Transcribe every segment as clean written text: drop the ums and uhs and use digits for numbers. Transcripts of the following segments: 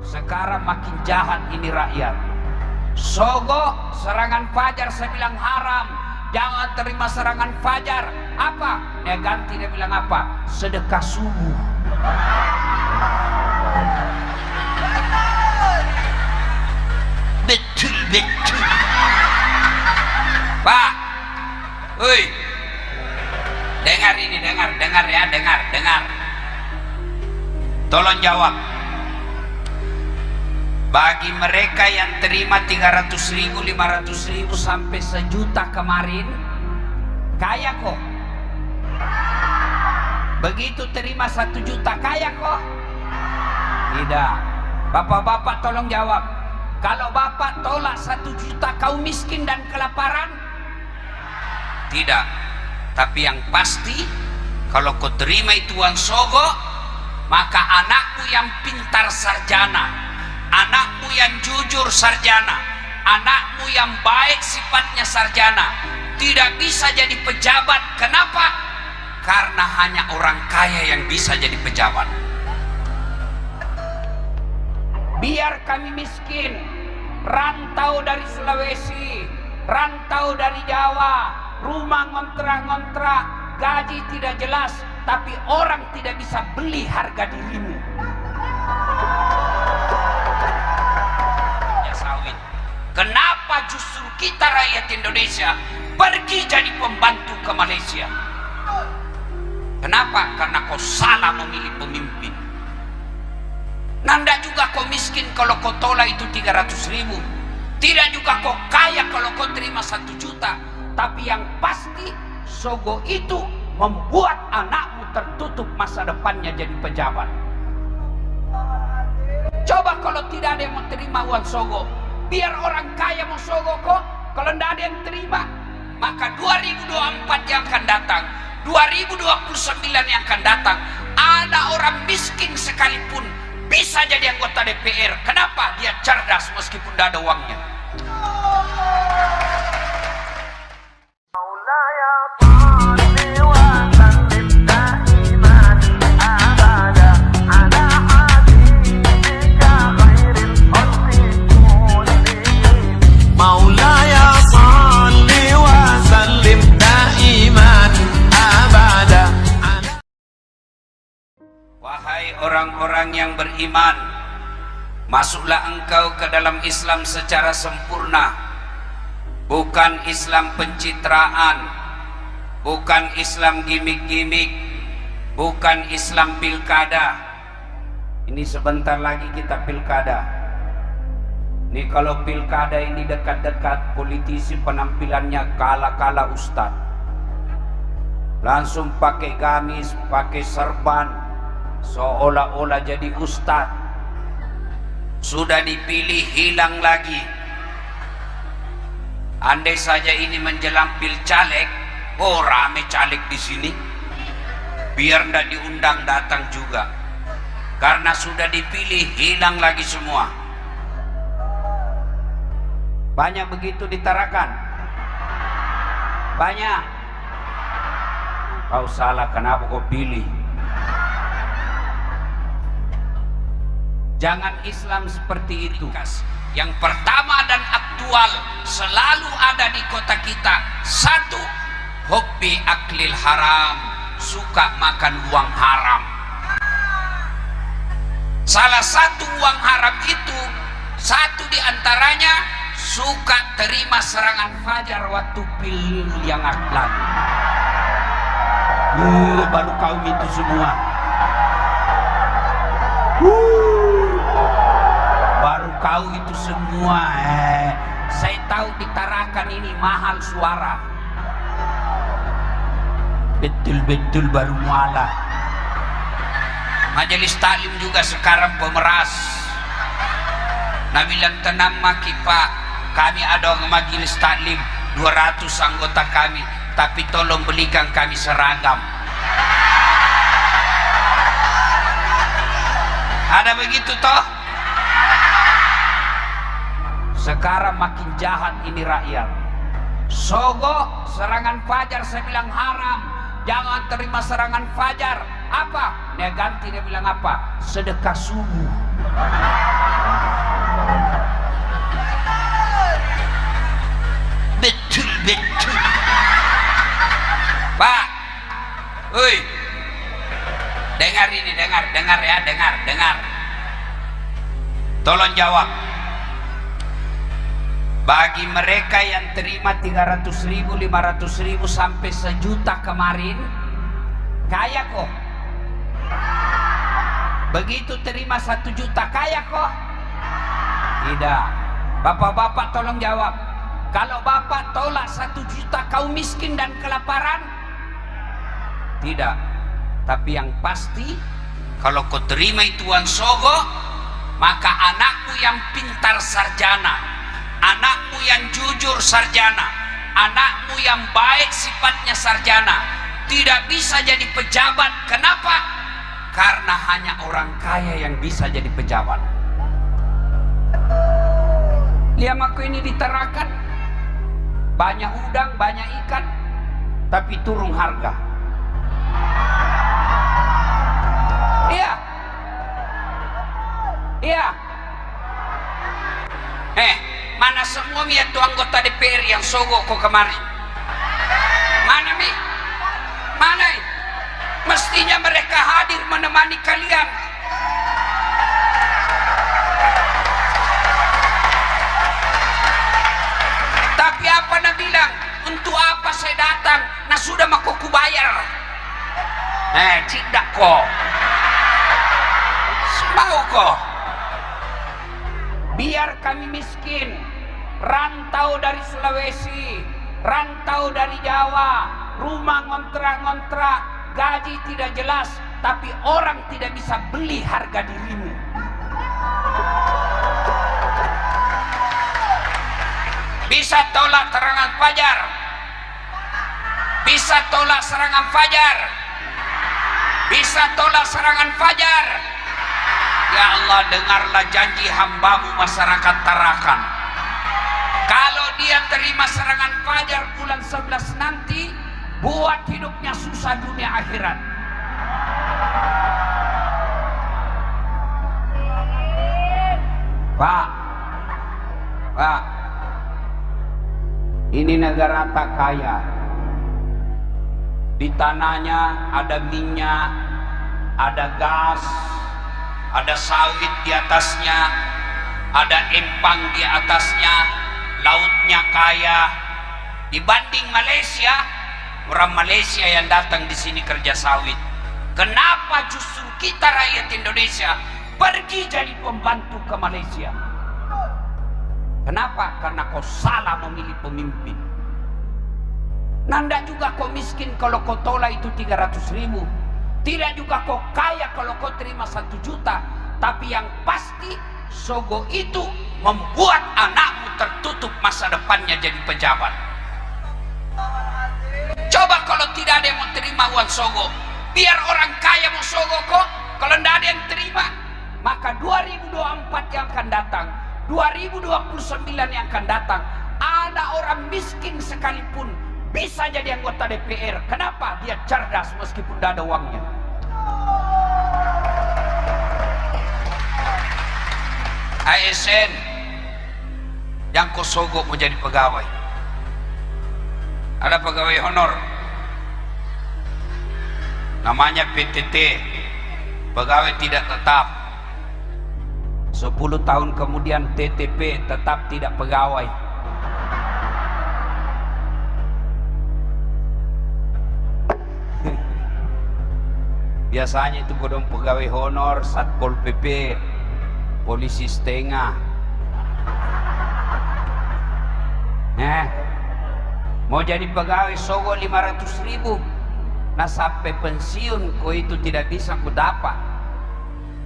Sekarang makin jahat ini rakyat. Sogok serangan fajar saya bilang haram, jangan terima serangan fajar. Apa? Dia ganti, dia bilang apa? Sedekah subuh. Betul. Pak, woi, dengar ini, dengar ya, dengar. Tolong jawab. Bagi mereka yang terima 300.000, 500.000 sampai 1 juta kemarin, kaya kok. Begitu terima 1 juta, kaya kok? Tidak. Bapak-bapak tolong jawab. Kalau bapak tolak 1 juta, kau miskin dan kelaparan? Tidak. Tapi yang pasti, kalau kau terima itu uang sogok, maka anakmu yang pintar sarjana, anakmu yang jujur sarjana, anakmu yang baik sifatnya sarjana, tidak bisa jadi pejabat. Kenapa? Karena hanya orang kaya yang bisa jadi pejabat. Biar kami miskin, rantau dari Sulawesi, rantau dari Jawa, rumah ngontrak-ngontrak, gaji tidak jelas, tapi orang tidak bisa beli harga dirimu. Ya sawit. Kenapa justru kita rakyat Indonesia pergi jadi pembantu ke Malaysia? Kenapa? Karena kau salah memilih pemimpin. Nanda juga kau miskin kalau kau tolak itu 300.000. Tidak juga kau kaya kalau kau terima 1 juta. Tapi yang pasti sogo itu membuat anakmu tertutup masa depannya jadi pejabat. Coba kalau tidak ada yang mau terima uang sogo, biar orang kaya mau sogo kok. Kalau tidak ada yang terima, maka 2024 yang akan datang, 2029 yang akan datang, ada orang miskin sekalipun bisa jadi anggota DPR. Kenapa? Dia cerdas meskipun tidak ada uangnya. Wahai orang-orang yang beriman, masuklah engkau ke dalam Islam secara sempurna. Bukan Islam pencitraan, bukan Islam gimmick-gimmick, bukan Islam pilkada. Ini sebentar lagi kita pilkada. Ini kalau pilkada ini dekat-dekat, politisi penampilannya kala-kala ustad. Langsung pakai gamis, pakai serban, seolah-olah jadi ustad. Sudah dipilih hilang lagi. Andai saja ini menjelang pilcaleg, oh rame caleg di sini. Biar ndak diundang datang juga. Karena sudah dipilih hilang lagi semua. Banyak begitu di Tarakan. Banyak. Kau salah, kenapa kau pilih? Jangan Islam seperti itu. Yang pertama dan aktual selalu ada di kota kita. 1. Hobbi aklil haram, suka makan uang haram. Salah satu uang haram itu, satu di antaranya suka terima serangan fajar waktu pil yang lalu. Baru kaum itu semua. Baru kau itu semua. Saya tahu di Tarakan ini mahal suara. Betul-betul baru mualah. Majelis taklim juga sekarang pemeras. Nah bilang tenang maki pak, kami ada majelis taklim 200 anggota kami, tapi tolong belikan kami seragam. Ada begitu toh? Sekarang makin jahat ini rakyat. Sogok serangan fajar saya bilang haram, jangan terima serangan fajar. Apa? Dia ganti, dia bilang apa? Sedekah subuh. dengar ya, dengar. Tolong jawab. Bagi mereka yang terima 300.000, 500.000 sampai 1 juta kemarin, kaya kok. Begitu terima 1 juta, kaya kok? Tidak. Bapak-bapak tolong jawab. Kalau bapak tolak 1 juta kaum miskin dan kelaparan? Tidak. Tapi yang pasti, kalau kau terima itu uang sogo, maka anakmu yang pintar sarjana, anakmu yang jujur sarjana, anakmu yang baik sifatnya sarjana, tidak bisa jadi pejabat. Kenapa? Karena hanya orang kaya yang bisa jadi pejabat. Liam aku ini diterakan, banyak udang, banyak ikan, tapi turun harga. Iya. Mana semua itu anggota DPR yang sogok kok kemarin? Mana mi? Mana? Mestinya mereka hadir menemani kalian. Tapi apa nak bilang? Untuk apa saya datang? Nah sudah mau ku bayar. Tidak kok. Mau kok. Biar kami miskin, rantau dari Sulawesi, rantau dari Jawa, rumah ngontrak-ngontrak, gaji tidak jelas, tapi orang tidak bisa beli harga dirimu. Bisa tolak serangan fajar, bisa tolak serangan fajar, bisa tolak serangan fajar. Ya Allah, dengarlah janji hambamu masyarakat Tarakan. Kalau dia terima serangan fajar bulan 11 nanti, buat hidupnya susah dunia akhirat. Pak, ini negara tak kaya. Di tanahnya ada minyak, ada gas, ada sawit di atasnya, ada empang di atasnya, lautnya kaya. Dibanding Malaysia, orang Malaysia yang datang di sini kerja sawit. Kenapa justru kita rakyat Indonesia pergi jadi pembantu ke Malaysia? Kenapa? Karena kau salah memilih pemimpin. Nanda juga kau miskin kalau kau tolak itu 300.000. Tidak juga kau kaya kalau kau terima 1 juta. Tapi yang pasti sogo itu membuat anakmu tertutup masa depannya jadi pejabat. Coba kalau tidak ada yang mau terima uang sogo, biar orang kaya mau sogo kok. Kalau tidak ada yang terima, maka 2024 yang akan datang, 2029 yang akan datang, ada orang miskin sekalipun bisa jadi anggota DPR. Kenapa? Dia cerdas meskipun tidak ada uangnya. ASN yang kau sogok mau jadi pegawai. Ada pegawai honor, namanya PTT, pegawai tidak tetap. 10 tahun kemudian TTP, tetap tidak pegawai. Biasanya itu kodong pegawai honor, Satpol PP, polisi setengah. Mau jadi pegawai sogo 500.000. Nah sampai pensiun kau itu tidak bisa kau dapat.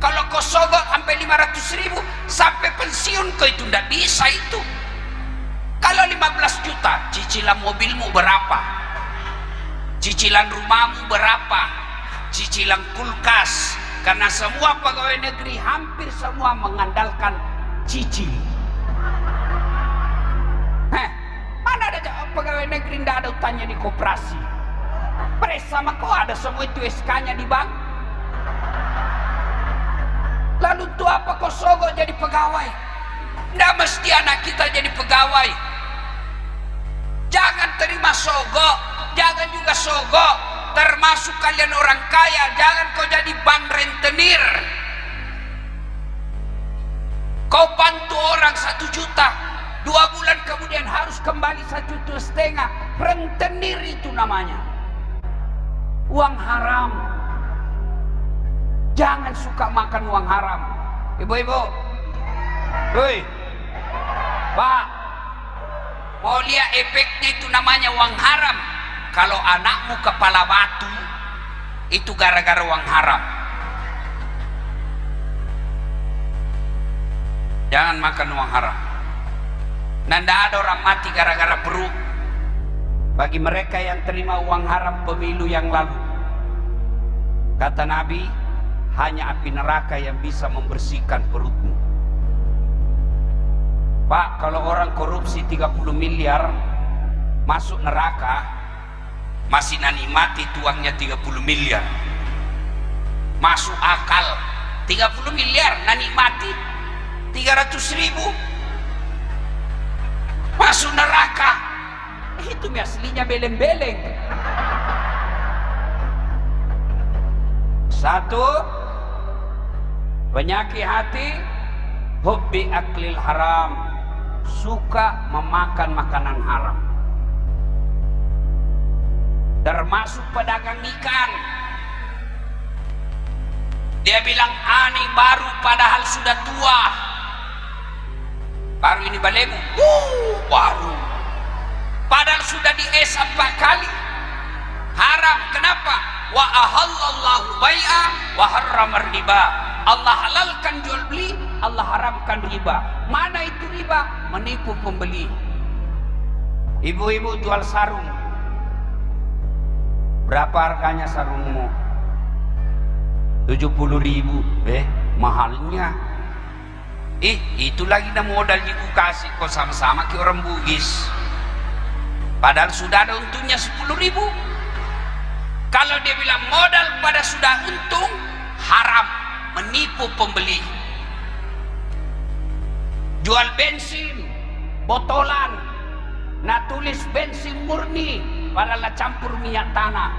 Kalau kau sogo sampai 500.000 sampai pensiun kau itu tidak bisa itu. Kalau 15 juta cicilan mobilmu berapa? Cicilan rumahmu berapa? Cicilan kulkas. Karena semua pegawai negeri hampir semua mengandalkan cicil. Mana ada pegawai negeri tidak ada utangnya di koperasi? Pres sama kau ada semua itu SK-nya di bank. Lalu untuk apa kau sogo jadi pegawai? Tidak mesti anak kita jadi pegawai. Jangan terima sogo, jangan juga sogo termasuk kalian orang kaya, jangan kau jadi bank rentenir. Kau bantu orang 1 juta, 2 bulan kemudian harus kembali 1,5 juta. Rentenir itu namanya. Uang haram. Jangan suka makan uang haram. Ibu-ibu, hei, Pak, mau lihat efeknya, itu namanya uang haram. Kalau anakmu kepala batu, itu gara-gara uang haram. Jangan makan uang haram. Nanda ada orang mati gara-gara perut. Bagi mereka yang terima uang haram pemilu yang lalu, kata Nabi, hanya api neraka yang bisa membersihkan perutmu. Pak, kalau orang korupsi 30 miliar masuk neraka, masih nani mati tuangnya 30 miliar. Masuk akal. 30 miliar nani mati 300.000 masuk neraka. Itu aslinya beleng-beleng. Satu, penyakit hati, hubbi aklil haram, suka memakan makanan haram. Termasuk pedagang ikan. Dia bilang, ani baru padahal sudah tua. Baru ini balemu, baru. Padahal sudah dies 4 kali. Haram. Kenapa? Wa ahallallahu bai'a wa harramar riba. Allah halalkan jual beli, Allah haramkan riba. Mana itu riba? Menipu pembeli. Ibu-ibu jual sarung. Berapa harganya sarungmu? 70.000. Mahalnya. Itu lagi dah modal ibu kasih. Kok sama-sama ke orang Bugis. Padahal sudah ada untungnya 10.000. Kalau dia bilang modal pada sudah untung, haram, menipu pembeli. Jual bensin botolan, nah tulis bensin murni, padahal campur minyak tanah.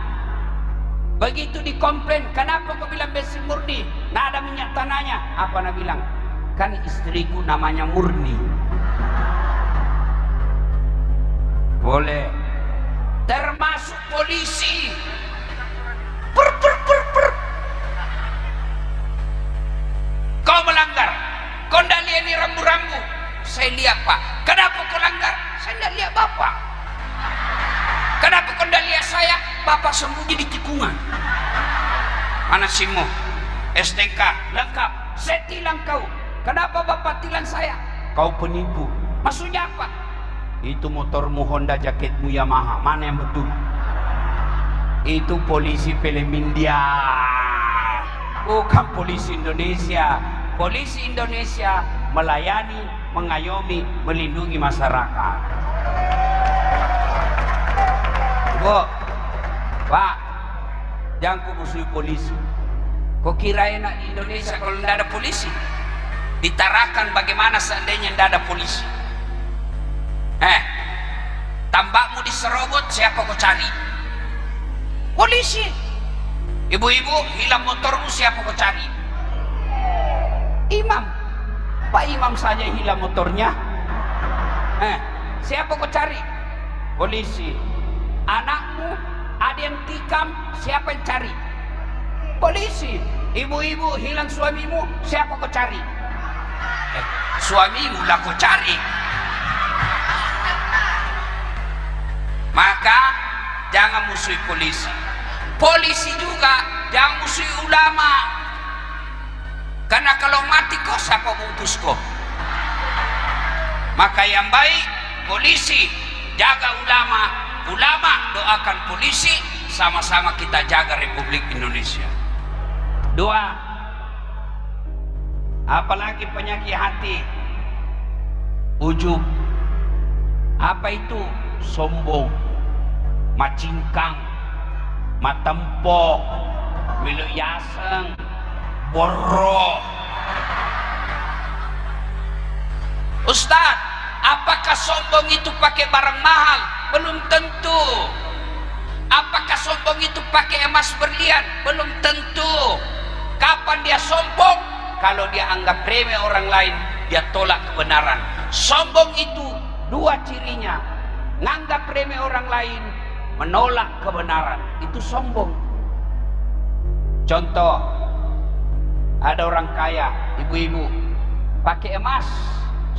Begitu dikomplain, kenapa kau bilang bensin murni? Nah ada minyak tanahnya. Apa nak bilang? Kan istriku namanya Murni. Boleh. Termasuk polisi. Per. Kau melanggar. Kau tidak lihat ini rambu-rambu. Saya lihat Pak. Kenapa kau langgar? Saya tidak lihat Bapak. Kenapa kau tidak lihat saya? Bapak sembunyi di tikungan. Mana SIM-mu? STK lengkap. Saya tilang kau. Kenapa Bapak tilang saya? Kau penipu. Maksudnya apa? Itu motormu Honda, jaketmu Yamaha. Mana yang betul? Itu polisi film India, bukan polisi Indonesia. Polisi Indonesia melayani, mengayomi, melindungi masyarakat. Bu, Pak, jangan kau musuhi polisi. Kau kira enak di Indonesia kalau tidak ada polisi? Ditarakan bagaimana seandainya tidak ada polisi? Tambakmu diserobot, siapa kau cari? Polisi. Ibu-ibu hilang motormu, siapa kau cari? Imam. Pak Imam saja hilang motornya. Siapa kau cari? Polisi. Anakmu ada yang tikam, siapa yang cari? Polisi. Ibu-ibu hilang suamimu, siapa kau cari? Suamimu lah kau cari. Maka jangan musuhi polisi. Polisi juga jangan musuhi ulama. Karena kalau mati kau, siapa bungkus kau? Maka yang baik polisi jaga ulama, ulama doakan polisi, sama-sama kita jaga Republik Indonesia. 2. Apalagi penyakit hati? Ujub. Apa itu? Sombong, macingkang, matempo, milu yaseng, borok. Ustaz, apakah sombong itu pakai barang mahal? Belum tentu. Apakah sombong itu pakai emas berlian? Belum tentu. Kapan dia sombong? Kalau dia anggap remeh orang lain, dia tolak kebenaran. Sombong itu dua cirinya: nganggap remeh orang lain, menolak kebenaran. Itu sombong. Contoh, ada orang kaya, ibu-ibu pakai emas,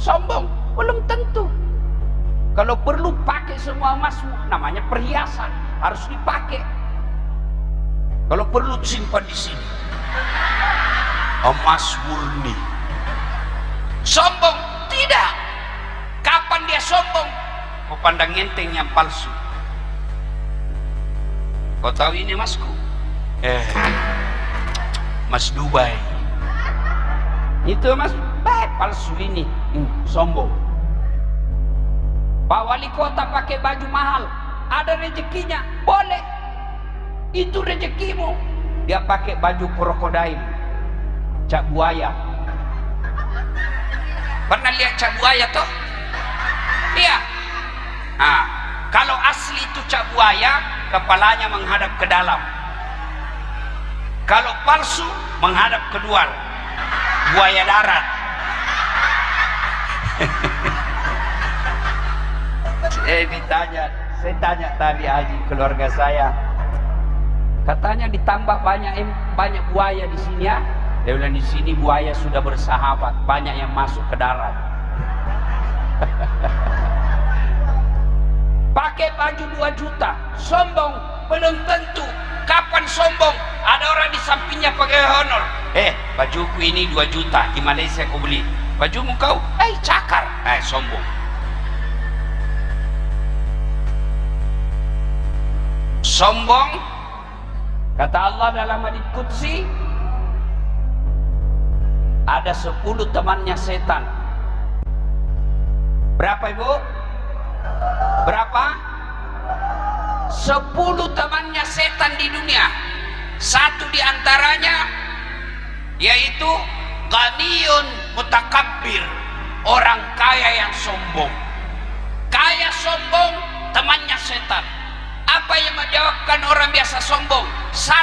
sombong? Belum tentu. Kalau perlu pakai semua emasmu, namanya perhiasan, harus dipakai. Kalau perlu simpan di sini, emas murni. Sombong? Tidak. Kapan dia sombong? Kau pandang enteng yang palsu. Kau tahu ini emasku? Mas Dubai. Itu emas palsu ini. Sombong. Pak Wali Kota pakai baju mahal, ada rezekinya, boleh. Itu rezekimu. Dia pakai baju krokodil, cak buaya. Pernah lihat cak buaya toh? Iya. Nah, kalau asli itu cak buaya, kepalanya menghadap ke dalam. Kalau palsu, menghadap ke luar. Buaya darat. Saya tanya tadi Haji keluarga saya, katanya ditambah banyak buaya di sini ya. Dia bilang di sini buaya sudah bersahabat, banyak yang masuk ke darat. Pakai baju 2 juta, sombong? Belum tentu. Kapan sombong? Ada orang di sampingnya pakai honor. Bajuku ini 2 juta, di Malaysia kau beli. Bajumu kau? Cakar. Sombong. Sombong, kata Allah dalam hadits qudsi, ada 10 temannya setan. Berapa ibu? Berapa? 10 temannya setan di dunia. Satu di antaranya yaitu ghaniyun mutakabbir, orang kaya yang sombong. Kaya sombong, temannya setan. Apa yang menjawabkan orang biasa sombong? 1,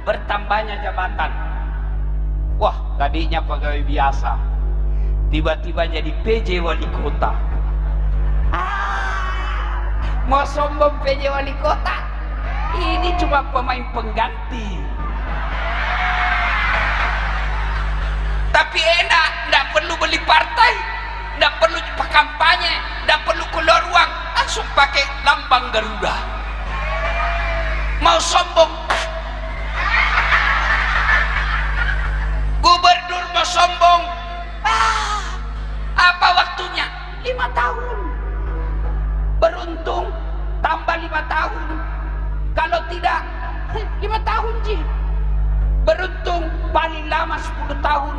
bertambahnya jabatan. Wah, tadinya pegawai biasa, tiba-tiba jadi PJ wali kota. Mau sombong PJ wali kota? Ini cuma pemain pengganti. Tapi enak, tidak perlu beli partai, tidak perlu kampanye, tidak perlu keluar uang, langsung pakai lambang Garuda. Mau sombong? Gubernur mau sombong? Apa waktunya? 5 tahun. Beruntung tambah 5 tahun. Kalau tidak 5 tahun Ji. Beruntung paling lama 10 tahun.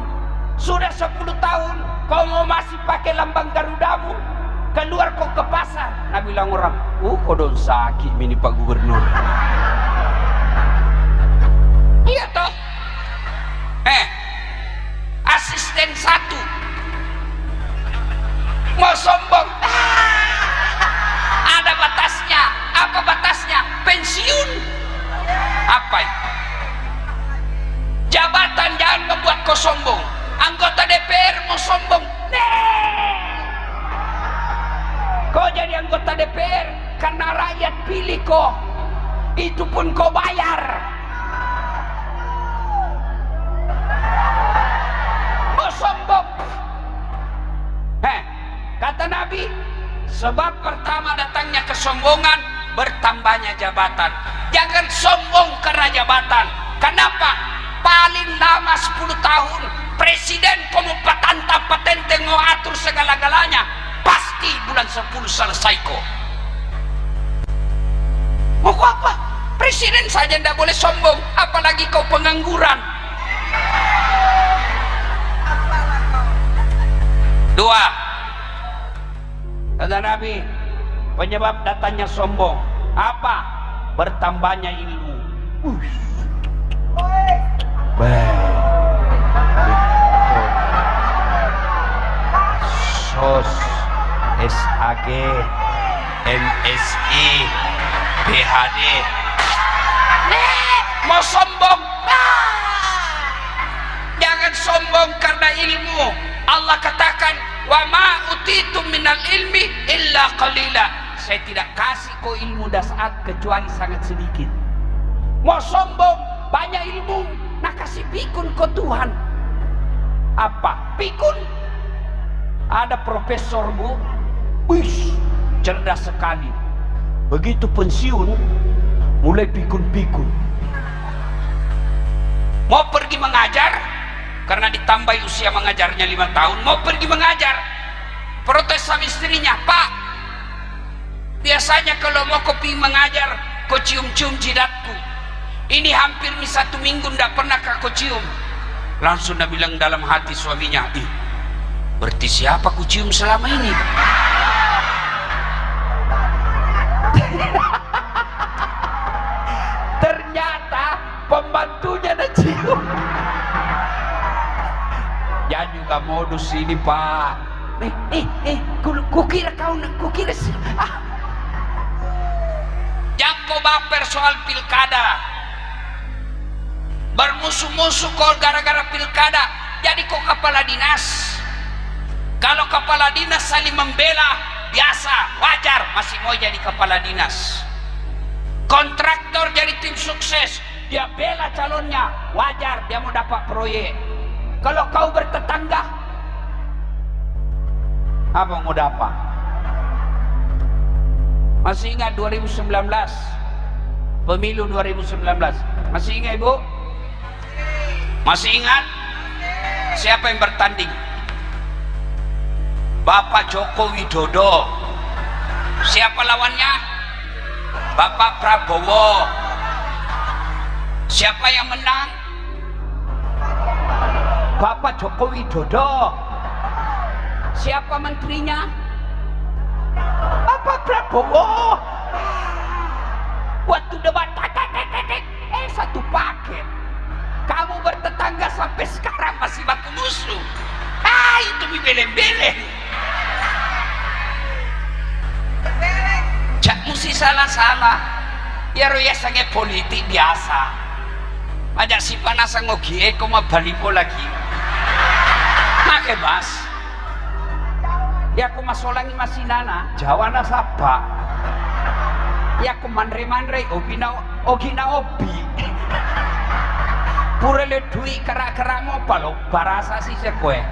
Sudah 10 tahun kau mau masih pakai lambang Garudamu, keluar kau ke pasar, nah bilang orang, kau don sakit ini Pak Gubernur. Iya toh. Asisten 1 mau sombong, ada batasnya. Apa batasnya? Pensiun. Apa itu? Jabatan jangan membuat kau sombong. Anggota DPR mau sombong, kau jadi anggota DPR karena rakyat pilih kau, itu pun kau bayar. Mau sombong? Kata Nabi, sebab pertama datangnya kesombongan, bertambahnya jabatan. Jangan sombong karena jabatan. Kenapa? Paling lama 10 tahun presiden kamu patanta patente mau atur segala-galanya, pasti bulan 10 selesai kok. Mau apa? Presiden saja tidak boleh sombong, apalagi kau pengangguran. 2, kata Nabi, penyebab datangnya sombong apa? Bertambahnya ilmu. SOS, SAG, MSI, PhD, Mau sombong? Jangan sombong karena ilmu. Allah katakan, wa ma utitum minal ilmi illa qalila. Saya tidak kasih kau ilmu dasar kecuali sangat sedikit. Mau sombong, banyak ilmu, nak kasih pikun kau Tuhan. Apa? Pikun? Ada profesor bu, wih, cerdas sekali. Begitu pensiun, mulai pikun-pikun. Mau pergi mengajar, karena ditambah usia mengajarnya 5 tahun, mau pergi mengajar, protes sama istrinya, Pak, biasanya kalau mau kopi mengajar, kau cium-cium jidatku. Ini hampir 1 minggu ndak pernah kau cium. Langsung dia bilang dalam hati suaminya, ih, berarti siapa ku cium selama ini? Ternyata pembantunya ada cium. Ya juga modus ini Pak. Kukira kau sih. Jangan kau baper soal pilkada. Bermusuh-musuh kau gara-gara pilkada. Jadi kau kepala dinas. Kalau kepala dinas saling membela, biasa, wajar, masih mau jadi kepala dinas. Kontraktor jadi tim sukses, dia bela calonnya, wajar, dia mau dapat proyek. Kalau kau bertetangga, apa mau dapat? Masih ingat 2019? Pemilu 2019. Masih ingat Ibu? Masih ingat? Siapa yang bertanding? Bapak Joko Widodo. Siapa lawannya? Bapak Prabowo. Siapa yang menang? Bapak Joko Widodo. Siapa menterinya? Bapak Prabowo. Waktu debat satu paket. Kamu bertetangga sampai sekarang masih baku musuh. Itu beleng-beleng. Jak mesti salah-salah. Ya roya sange politik biasa. Ajak si panas ngogie kau mau balipo lagi. Make Mas. Ya aku masolangi masih nana, Jawana sapa. Ya aku manre-manre ogina obi. Pura le dui kerak-kerak ngopalo barasa sih sekue.